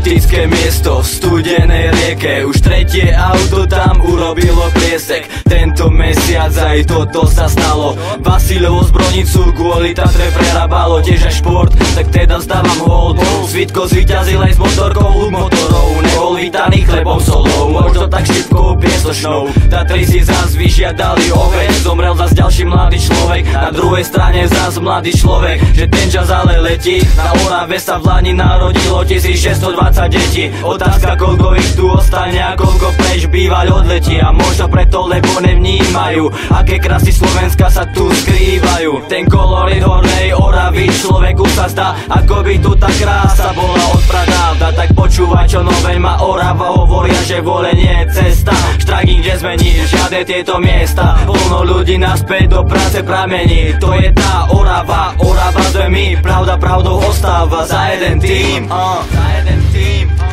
kritické miesto v studenej rieke. Už tretie auto tam urobilo priesek. Tento mesiac aj toto sa stalo. Vasilovo zbrojnicu kvôli Tatre prerábalo. Tiež aj šport, tak teda vzdávam hold. Svitko zvíťazil aj s motorkou motorov. Nebol vítaný chlebom solou, možno tak šipkou piesošnou. Tatry si zás vyžiadali oveď. Zomrel zas ďalší mladý človek, na druhej strane zás mladý človek. Že ten čas ale letí, na Orave sa v Lani narodilo 1620 detí. Otázka, koľko ich tu ostane a koľko preč bývať odletí. A možno preto, lebo nevnímajú, aké krásy Slovenska sa tu skrývajú. Ten kolorit hornej Oravy človeku sa zdá, ako by tu tá krása bola od pradávna. Tak počúvaj, čo nové má Orava, hovoria, že volenie je cesta. Štrajk nikde zmení, žiadne tieto miesta. Plno ľudí naspäť do práce pramení. To je tá Orava, Orava sme my. Pravda pravdou ostáva za jeden tým. Za jeden tým.